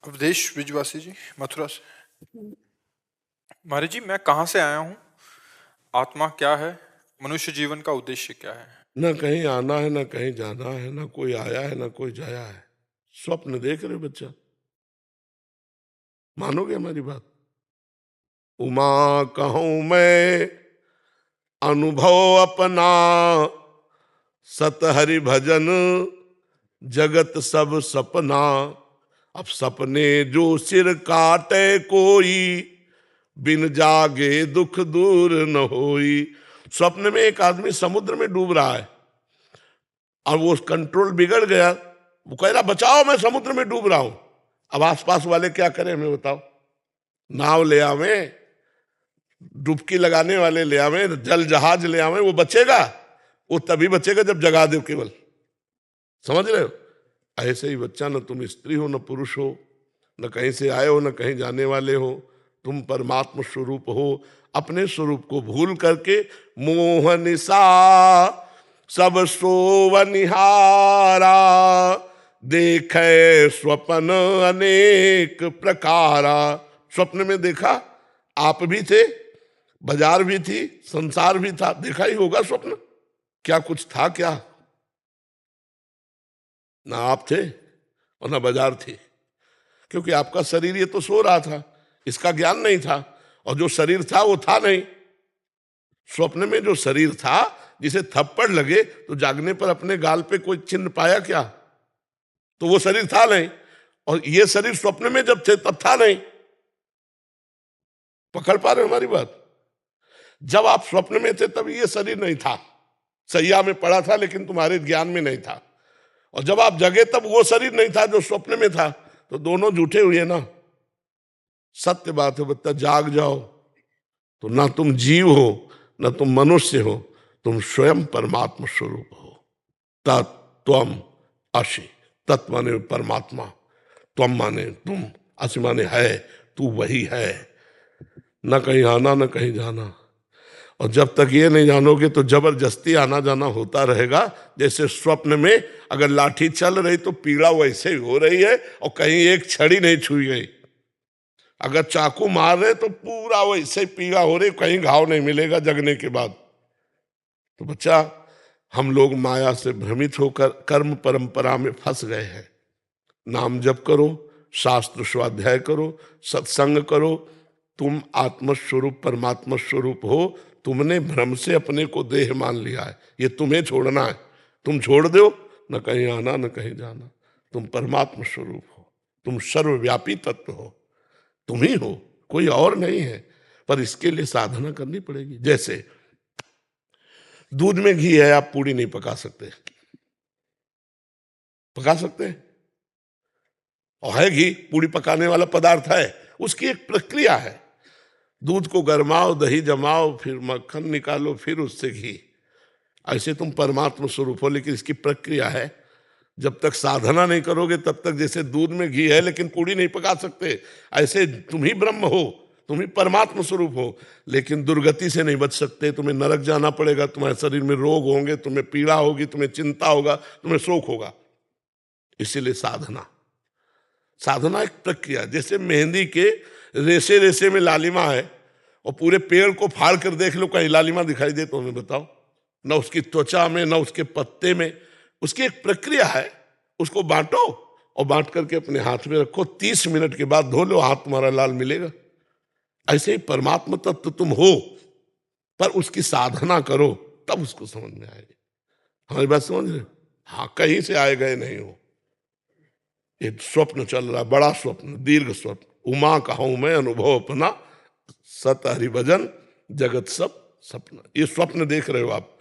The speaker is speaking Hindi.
उपदेश विजयवासी जी, मथुरा से। महाराज जी, मैं कहाँ से आया हूँ? आत्मा क्या है? मनुष्य जीवन का उद्देश्य क्या है? न कहीं आना है, न कहीं जाना है, न कोई आया है, न कोई जाया है। स्वप्न देख रहे बच्चा, मानोगे हमारी बात? उमा कहूं मैं अनुभव अपना, सत हरि भजन जगत सब सपना। अब सपने जो सिर काटे कोई, बिन जागे दुख दूर न होई। स्वप्न में एक आदमी समुद्र में डूब रहा है और वो कंट्रोल बिगड़ गया। वो कह रहा बचाओ, मैं समुद्र में डूब रहा हूं। अब आसपास वाले क्या करें हमें बताओ? नाव ले आवे, डुबकी लगाने वाले ले आवे, जल जहाज ले आवे, वो बचेगा? वो तभी बचेगा जब जगा दे केवल। समझ रहे हो? ऐसे ही बच्चा, न तुम स्त्री हो न पुरुष हो, न कहीं से आए हो न कहीं जाने वाले हो। तुम परमात्मा स्वरूप हो। अपने स्वरूप को भूल करके मोह निशा सब सोवनिहारा, देखे स्वप्न अनेक प्रकारा। स्वप्न में देखा, आप भी थे, बाजार भी थी, संसार भी था। देखा ही होगा स्वप्न, क्या कुछ था क्या? ना आप थे और ना बाजार थी, क्योंकि आपका शरीर ये तो सो रहा था, इसका ज्ञान नहीं था। और जो शरीर था वो था नहीं। स्वप्न में जो शरीर था, जिसे थप्पड़ लगे तो जागने पर अपने गाल पे कोई चिन्ह पाया क्या? तो वो शरीर था नहीं। और ये शरीर स्वप्न में जब थे तब था नहीं। पकड़ पा रहे हो हमारी बात? जब आप स्वप्न में थे तब ये शरीर नहीं था, सैया में पड़ा था, लेकिन तुम्हारे ज्ञान में नहीं था। और जब आप जगे तब वो शरीर नहीं था जो स्वप्न में था। तो दोनों झूठे हुए ना। सत्य बात है बच्चा, जाग जाओ तो ना तुम जीव हो ना तुम मनुष्य हो, तुम स्वयं परमात्मा स्वरूप हो। तत्वम असी, तत्व माने परमात्मा, त्वम माने तुम, असी माने है, तू वही है। न कहीं आना न कहीं जाना। और जब तक ये नहीं जानोगे तो जबरदस्ती आना जाना होता रहेगा। जैसे स्वप्न में अगर लाठी चल रही तो पीड़ा वैसे ही हो रही है, और कहीं एक छड़ी नहीं छुई गई। अगर चाकू मार रहे तो पूरा वैसे ही पीड़ा हो रही, कहीं घाव नहीं मिलेगा जगने के बाद। तो बच्चा, हम लोग माया से भ्रमित होकर कर्म परंपरा में फंस गए हैं। नाम जप करो, शास्त्र स्वाध्याय करो, सत्संग करो। तुम आत्मस्वरूप परमात्मा स्वरूप हो। तुमने भ्रम से अपने को देह मान लिया है, ये तुम्हें छोड़ना है। तुम छोड़ दो, न कहीं आना न कहीं जाना। तुम परमात्मा स्वरूप हो, तुम सर्वव्यापी तत्व हो, तुम ही हो, कोई और नहीं है। पर इसके लिए साधना करनी पड़ेगी। जैसे दूध में घी है, आप पूड़ी नहीं पका सकते। पका सकते हैं? और है घी, पूड़ी पकाने वाला पदार्थ है, उसकी एक प्रक्रिया है। दूध को गरमाओ, दही जमाओ, फिर मक्खन निकालो, फिर उससे घी। ऐसे तुम परमात्मा स्वरूप हो, लेकिन इसकी प्रक्रिया है। जब तक साधना नहीं करोगे तब तक जैसे दूध में घी है लेकिन पूड़ी नहीं पका सकते, ऐसे तुम ही ब्रह्म हो, तुम ही परमात्मा स्वरूप हो, लेकिन दुर्गति से नहीं बच सकते। तुम्हें नरक जाना पड़ेगा, तुम्हारे शरीर में रोग होंगे, तुम्हें पीड़ा होगी, तुम्हें चिंता होगा, तुम्हें शोक होगा। इसीलिए साधना, साधना एक प्रक्रिया। जैसे मेहंदी के रेसे रेसे में लालिमा है, और पूरे पेड़ को फाड़ कर देख लो, कहीं लालिमा दिखाई दे तो हमें बताओ? न उसकी त्वचा में, न उसके पत्ते में। उसकी एक प्रक्रिया है। उसको बांटो और बांट करके अपने हाथ में रखो, 30 मिनट के बाद धो लो, हाथ तुम्हारा लाल मिलेगा। ऐसे ही परमात्मा तत्व तुम हो, पर उसकी साधना करो, तब उसको समझ में आएगी। हमारी बात समझ रहे हो? हाँ, कहीं से आए गए नहीं हो। ये स्वप्न चल रहा, बड़ा स्वप्न, दीर्घ स्वप्न। उमा कहूं मैं अनुभव अपना, सत हरि भजन जगत सब सपना। ये स्वप्न देख रहे हो आप।